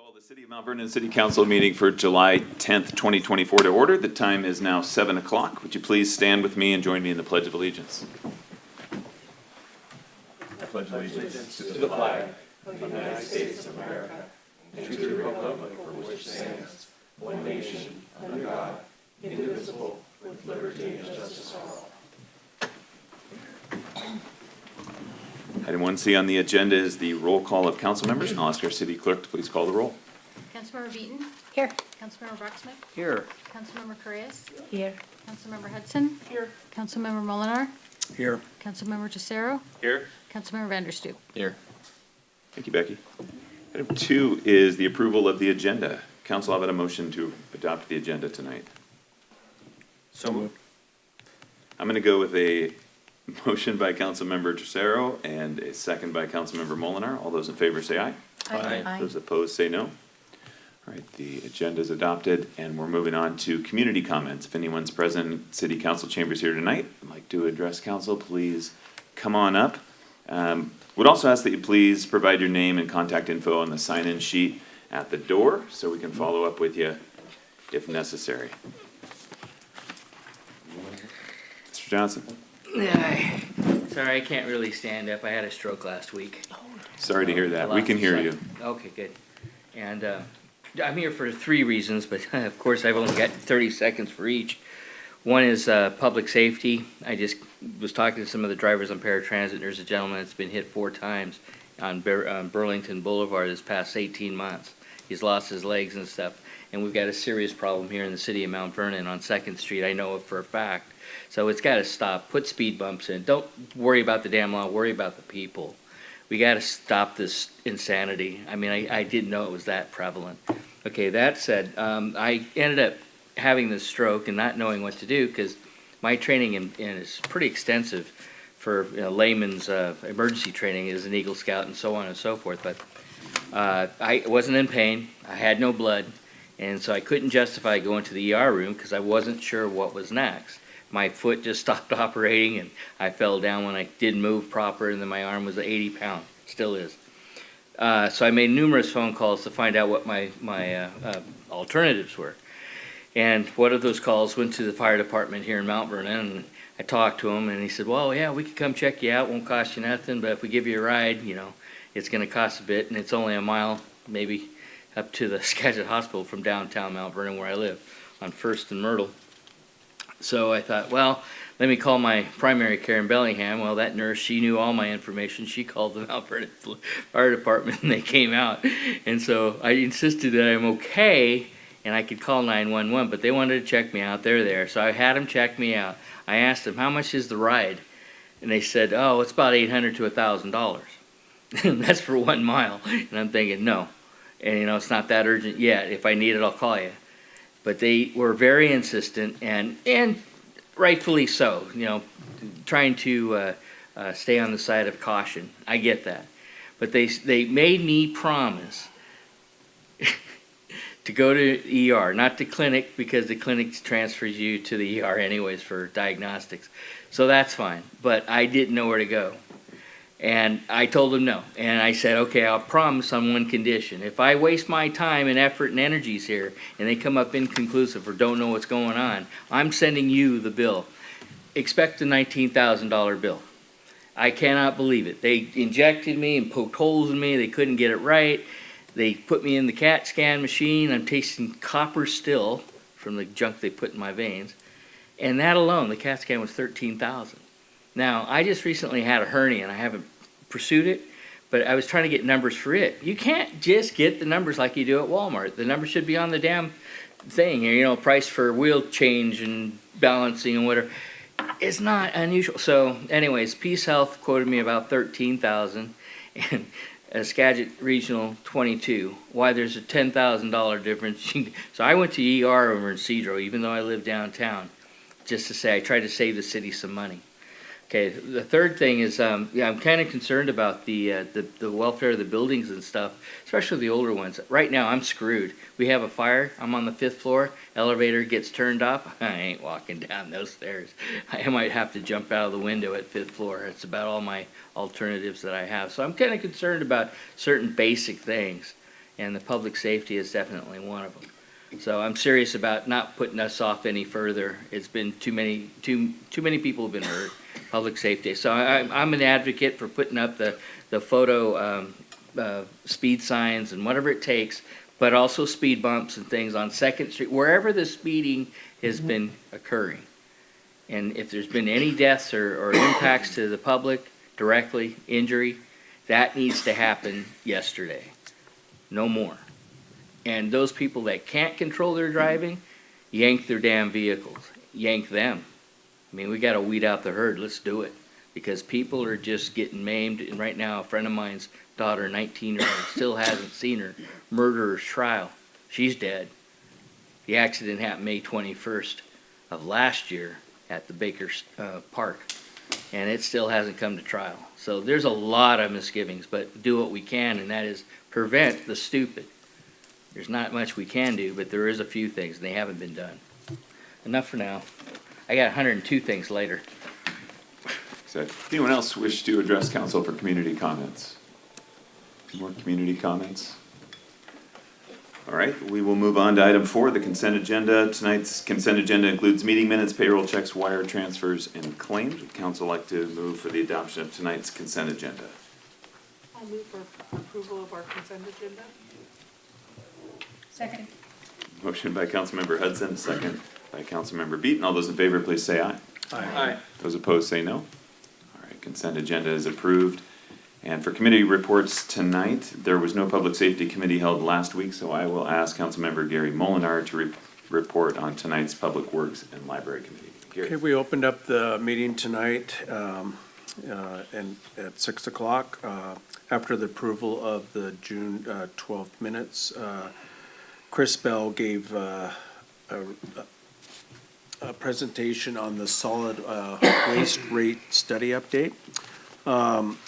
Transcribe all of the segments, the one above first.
Call the City of Mount Vernon City Council meeting for July 10th, 2024 to order. The time is now 7 o'clock. Would you please stand with me and join me in the Pledge of Allegiance? I pledge allegiance to the flag of the United States of America and to the republic for which it stands, one nation, under God, indivisible, with liberty and justice for all. Item 1C on the agenda is the roll call of council members, and I'll ask our city clerk to please call the roll. Councilmember Beaton? Here. Councilmember Brucksmith? Here. Councilmember Correas? Here. Councilmember Hudson? Here. Councilmember Molinar? Here. Councilmember Tesoro? Here. Councilmember Vanderstoop? Here. Thank you, Becky. Item 2 is the approval of the agenda. Council, I've had a motion to adopt the agenda tonight. So moved. I'm going to go with a motion by Councilmember Tesoro and a second by Councilmember Molinar. All those in favor say aye. Aye. Those opposed say no. All right, the agenda is adopted, and we're moving on to community comments. If anyone's present in City Council chambers here tonight and like to address council, please come on up. Would also ask that you please provide your name and contact info on the sign-in sheet at the door so we can follow up with you if necessary. Mr. Johnson? Sorry, I can't really stand up. I had a stroke last week. Sorry to hear that. We can hear you. Okay, good. And I'm here for 3 reasons, but of course I've only got 30 seconds for each. One is public safety. I just was talking to some of the drivers on paratransit. There's a gentleman that's been hit 4 times on Burlington Boulevard this past 18 months. He's lost his legs and stuff. And we've got a serious problem here in the city of Mount Vernon on 2nd Street. I know it for a fact. So it's got to stop. Put speed bumps in. Don't worry about the damn law. Worry about the people. We got to stop this insanity. I mean, I didn't know it was that prevalent. Okay, that said, I ended up having this stroke and not knowing what to do because my training is pretty extensive for layman's emergency training as an Eagle Scout and so on and so forth. But I wasn't in pain. I had no blood. And so I couldn't justify going to the ER room because I wasn't sure what was next. My foot just stopped operating and I fell down when I didn't move proper, and then my arm was 80 pounds, still is. So I made numerous phone calls to find out what my alternatives were. And one of those calls went to the fire department here in Mount Vernon, and I talked to him and he said, well, yeah, we could come check you out, won't cost you nothing, but if we give you a ride, it's gonna cost a bit, and it's only a mile, maybe, up to the Skagit Hospital from downtown Mount Vernon where I live on 1st and Myrtle. So I thought, well, let me call my primary care in Bellingham. Well, that nurse, she knew all my information. She called the Mount Vernon Fire Department and they came out. And so I insisted that I'm okay and I could call 911, but they wanted to check me out. They're there. So I had them check me out. I asked them, how much is the ride? And they said, oh, it's about $800 to $1,000. And that's for 1 mile. And I'm thinking, no. And it's not that urgent yet. If I need it, I'll call you. But they were very insistent, and rightfully so. Trying to stay on the side of caution. I get that, but they made me promise to go to ER, not to clinic, because the clinic transfers you to the ER anyways for diagnostics. So that's fine. But I didn't know where to go. And I told them no. And I said, okay, I'll promise on one condition. If I waste my time and effort and energies here and they come up inconclusive or don't know what's going on, I'm sending you the bill. Expect a $19,000 bill. I cannot believe it. They injected me and poked holes in me. They couldn't get it right. They put me in the CAT scan machine. I'm tasting copper still from the junk they put in my veins. And that alone, the CAT scan was $13,000. Now, I just recently had a hernia, and I haven't pursued it, but I was trying to get numbers for it. You can't just get the numbers like you do at Walmart. The numbers should be on the damn thing, price for wheel change and balancing and whatever. It's not unusual. So, anyways, Peace Health quoted me about $13,000, and Skagit Regional 22. Why there's a $10,000 difference. So I went to ER over in Cedro, even though I live downtown, just to say I tried to save the city some money. Okay, the third thing is, I'm kind of concerned about the welfare of the buildings and stuff, especially the older ones. Right now, I'm screwed. We have a fire. I'm on the 5th floor. Elevator gets turned off. I ain't walking down those stairs. I might have to jump out of the window at 5th floor. It's about all my alternatives that I have. So I'm kind of concerned about certain basic things. and the public safety is definitely one of them. So I'm serious about not putting us off any further. It's been too many people have been hurt, public safety. So I'm an advocate for putting up the photo speed signs and whatever it takes, but also speed bumps and things on Second Street, wherever the speeding has been occurring. And if there's been any deaths or impacts to the public directly, injury, that needs to happen yesterday. No more. And those people that can't control their driving, yank their damn vehicles. Yank them. I mean, we gotta weed out the herd. Let's do it. Because people are just getting maimed. And right now, a friend of mine's daughter, 19-year-old, still hasn't seen her murderer's trial. She's dead. The accident happened May 21st of last year at the Baker Park. And it still hasn't come to trial. So there's a lot of misgivings, but do what we can, and that is prevent the stupid. There's not much we can do, but there is a few things, and they haven't been done. Enough for now. I got 102 things later. So, anyone else wish to address council for community comments? More community comments? All right, we will move on to item 4, the consent agenda. Tonight's consent agenda includes meeting minutes, payroll checks, wire transfers, and claims. Would council like to move for the adoption of tonight's consent agenda? I'll move for approval of our consent agenda. Second. Motion by Councilmember Hudson, second by Councilmember Beaton. All those in favor, please say aye. Aye. Those opposed, say no. All right, consent agenda is approved. And for committee reports tonight, there was no Public Safety Committee held last week, so I will ask Councilmember Gary Molinar to report on tonight's Public Works and Library Committee. Gary. Okay, we opened up the meeting tonight and at 6 o'clock after the approval of the June 12th minutes. Chris Bell gave a presentation on the solid waste rate study update.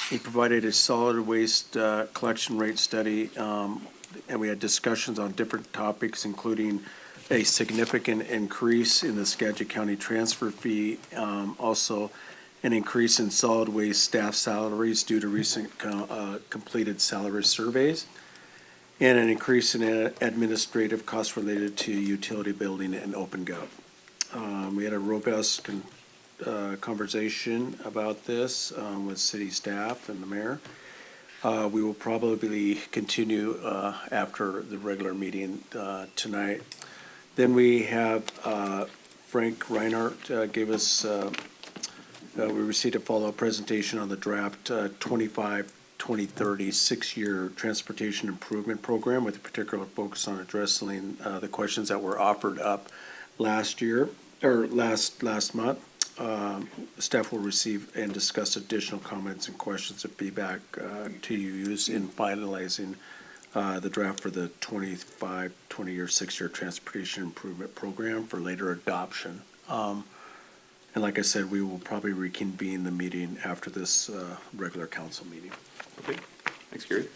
He provided a solid waste collection rate study, and we had discussions on different topics, including a significant increase in the Skagit County transfer fee, also an increase in solid waste staff salaries due to recent completed salary surveys, and an increase in administrative costs related to utility building and OpenGov. We had a robust conversation about this with city staff and the mayor. We will probably continue after the regular meeting tonight. Then we have Frank Reinhardt gave us, we received a follow-up presentation on the draft 2030 six-year transportation improvement program with a particular focus on addressing the questions that were offered up last year, or last month. Staff will receive and discuss additional comments and questions and feedback to use in finalizing the draft for the 20-year, six-year transportation improvement program for later adoption. And like I said, we will probably reconvene the meeting after this regular council meeting. Okay, thanks, Gary.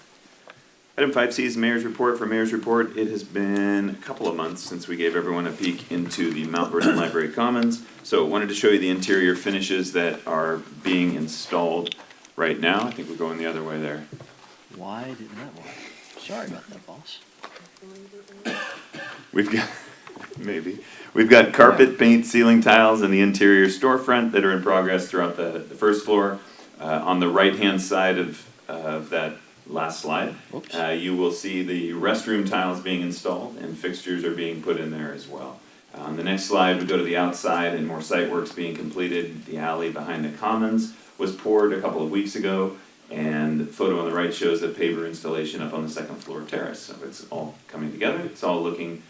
Item 5C is Mayor's Report. For Mayor's Report, it has been a couple of months since we gave everyone a peek into the Mount Vernon Library Commons. So wanted to show you the interior finishes that are being installed right now. I think we're going the other way there. Why didn't that work? Sorry about that, boss. We've got, maybe, we've got carpet, paint, ceiling tiles, and the interior storefront that are in progress throughout the first floor. On the right-hand side of that last slide, you will see the restroom tiles being installed and fixtures are being put in there as well. On the next slide, we go to the outside and more site works being completed. The alley behind the commons was poured a couple of weeks ago, and the photo on the right shows the paver installation up on the second floor terrace. So it's all coming together. It's all looking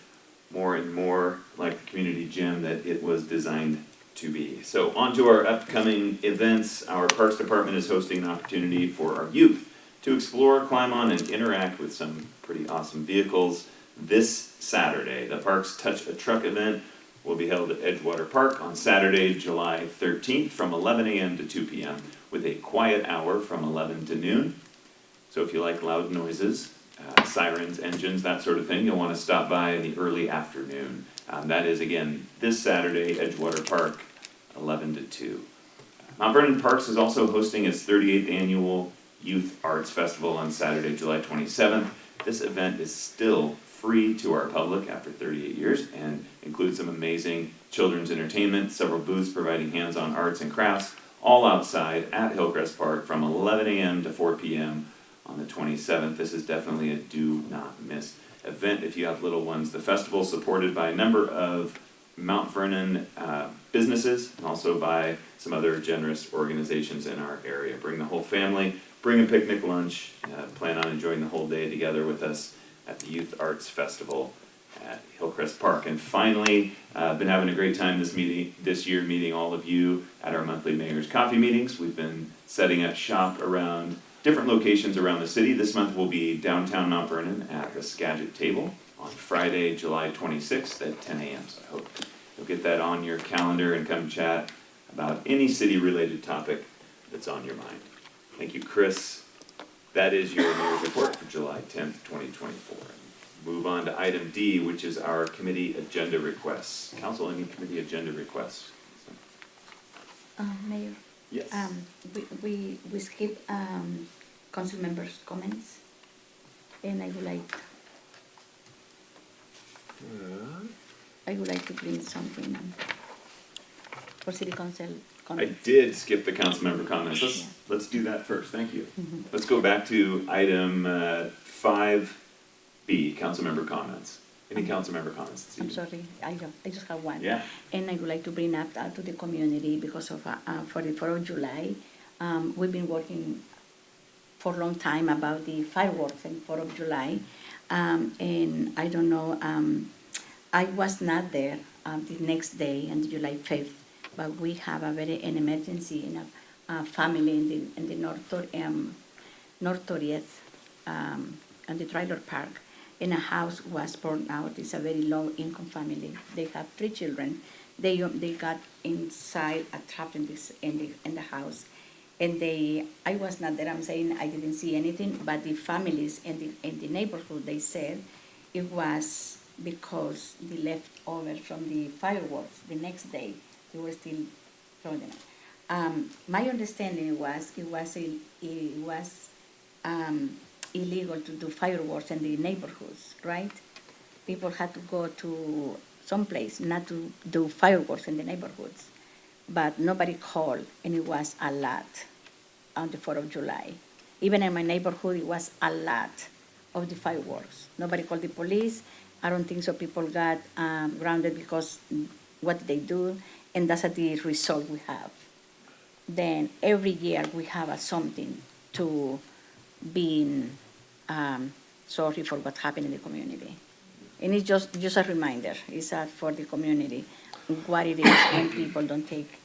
more and more like the community gym that it was designed to be. So on to our upcoming events. Our Parks Department is hosting an opportunity for our youth to explore, climb on, and interact with some pretty awesome vehicles this Saturday. The Parks Touch a Truck event will be held at Edgewater Park on Saturday, July 13th from 11 a.m. to 2 p.m. with a quiet hour from 11 to noon. So if you like loud noises, sirens, engines, that sort of thing, you'll want to stop by in the early afternoon. That is, again, this Saturday, Edgewater Park, 11 to 2. Mount Vernon Parks is also hosting its 38th annual Youth Arts Festival on Saturday, July 27th. This event is still free to our public after 38 years and includes some amazing children's entertainment, several booths providing hands-on arts and crafts, all outside at Hillcrest Park from 11 a.m. to 4 p.m. on the 27th. This is definitely a do not miss event if you have little ones. The festival is supported by a number of Mount Vernon businesses and also by some other generous organizations in our area. Bring the whole family, bring a picnic lunch, plan on enjoying the whole day together with us at the Youth Arts Festival at Hillcrest Park. And finally, been having a great time this year meeting all of you at our monthly Mayor's Coffee meetings. We've been setting up shop around different locations around the city. This month will be downtown Mount Vernon at the Skagit Table on Friday, July 26th at 10 a.m. So I hope you'll get that on your calendar and come chat about any city-related topic that's on your mind. Thank you, Chris. That is your mayor's report for July 10th, 2024. Move on to item D, which is our committee agenda requests. Council, any committee agenda requests? Mayor, Yes. we skip council members' comments, and I would like to bring something for city council I comments. did skip the council member comments. Let's do that first. Thank you. Let's go back to item 5B, council member comments. Any council member comments this I'm evening? sorry, I just have one. Yeah. And I would like to bring up to the community because of for the 4th of July, we've been working for a long time about the fireworks in 4th of July, and I don't know. I was not there the next day on July 5th, but we have an emergency in a family in the North 30th, on the trailer park, and a house was burned out. It's a very low-income family. They have 3 children. They got inside, trapped in the house, and I was not there. I'm saying I didn't see anything, but the families in the neighborhood, they said it was because the leftover from the fireworks the next day, they were still throwing them. My understanding was it was illegal to do fireworks in the neighborhoods, right? People had to go to some place not to do fireworks in the neighborhoods, but nobody called, and it was a lot on the 4th of July. Even in my neighborhood, it was a lot of the fireworks. Nobody called the police. I don't think so. People got grounded because what they do, and that's the result we have. Then every year we have something to be sorry for what happened in the community. And it's just a reminder. It's for the community what it is when people don't take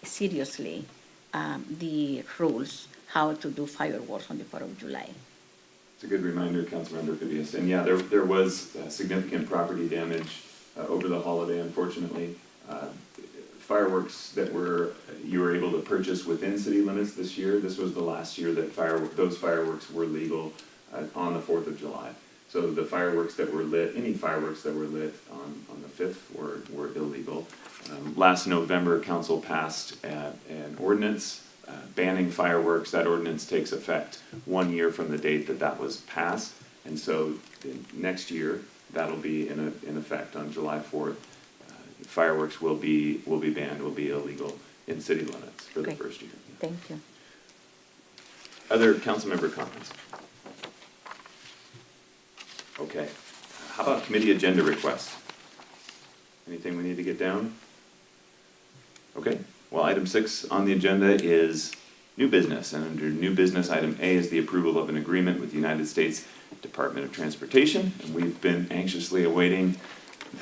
seriously the rules how to do fireworks on the 4th of July. It's a good reminder, Councilmember Cabillas. And yeah, there was significant property damage over the holiday, unfortunately. Fireworks that you were able to purchase within city limits this year. This was the last year that those fireworks were legal on the 4th of July. So the fireworks that were lit, any fireworks that were lit on the 5th were illegal. Last November, council passed an ordinance banning fireworks. That ordinance takes effect 1 year from the date that was passed. And so next year, that'll be in effect on July 4th. Fireworks will be banned, will be illegal in city limits for the first year. Thank you. Other council member comments? Okay. How about committee agenda requests? Anything we need to get down? Okay. Well, item 6 on the agenda is new business. And under new business, item A is the approval of an agreement with the United States Department of Transportation. And we've been anxiously awaiting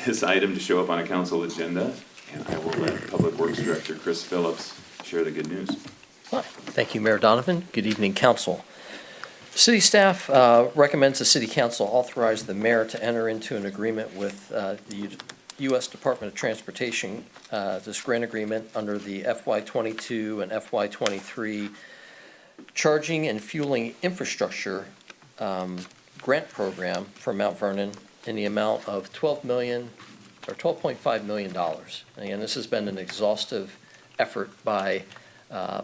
this item to show up on a council agenda. And I will let Public Works Director Chris Phillips share the good news. Thank you, Mayor Donovan. Good evening, council. City staff recommends the city council authorize the mayor to enter into an agreement with the U.S. Department of Transportation, this grant agreement under the FY22 and FY23 charging and fueling infrastructure grant program for Mount Vernon in the amount of $12.5 million. Again, this has been an exhaustive effort by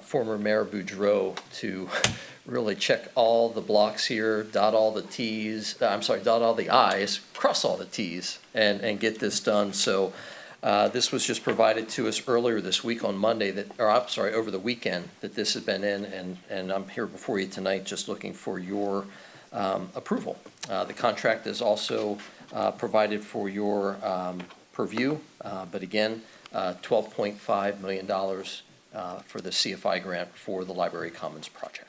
former Mayor Boudreau to really check all the blocks here, dot all the Ts, dot all the Is, cross all the Ts, and get this done. So this was just provided to us earlier this week on Monday over the weekend, that this has been in, and I'm here before you tonight just looking for your approval. The contract is also provided for your purview, but again, $12.5 million for the CFI grant for the Library Commons project.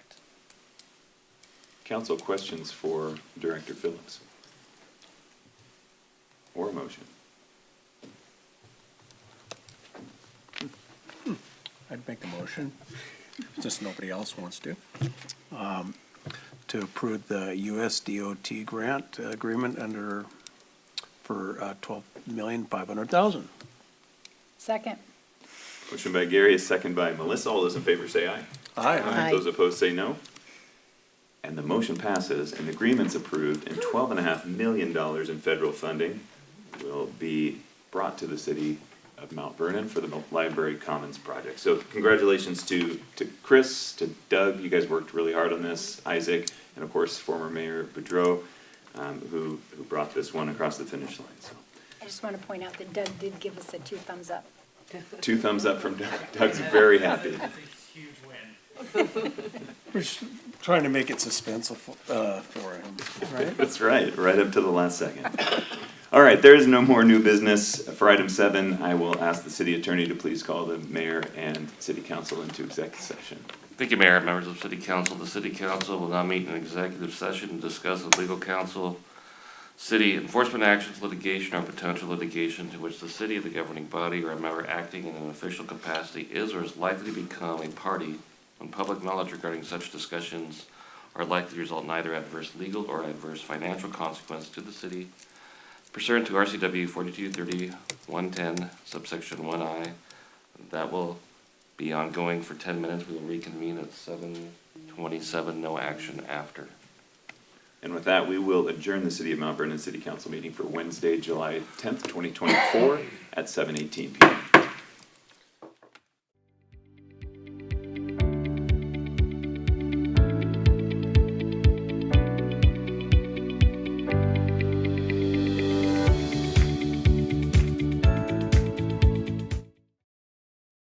Council, questions for Director Phillips? Or a motion? I'd make the motion, since nobody else wants to approve the US DOT grant agreement for $12,500,000. Second. Motion by Gary, a second by Melissa. All those in favor say aye. Aye. Those opposed say no. And the motion passes, and the agreement's approved, and $12.5 million in federal funding will be brought to the city of Mount Vernon for the Library Commons project. So congratulations to Chris, to Doug, you guys worked really hard on this, Isaac, and of course, former Mayor Boudreau, who brought this one across the finish line. So I just want to point out that Doug did give us a 2 thumbs up. 2 thumbs up from Doug. Doug's very happy. We're just trying to make it suspenseful for him, right? That's right up to the last second. All right, there is no more new business. For item 7, I will ask the city attorney to please call the mayor and city council into executive session. Thank you, Mayor. Members of City Council, the City Council will now meet in executive session to discuss with legal counsel, city enforcement actions, litigation, or potential litigation to which the city, the governing body, or a member acting in an official capacity is or is likely to become a party when public knowledge regarding such discussions are likely to result in either adverse legal or adverse financial consequence to the city pursuant to RCW 4230-110, subsection 1I. That will be ongoing for 10 minutes. We will reconvene at 7:27, no action after. And with that, we will adjourn the City of Mount Vernon City Council meeting for Wednesday, July 10th, 2024 at 7:18 p.m.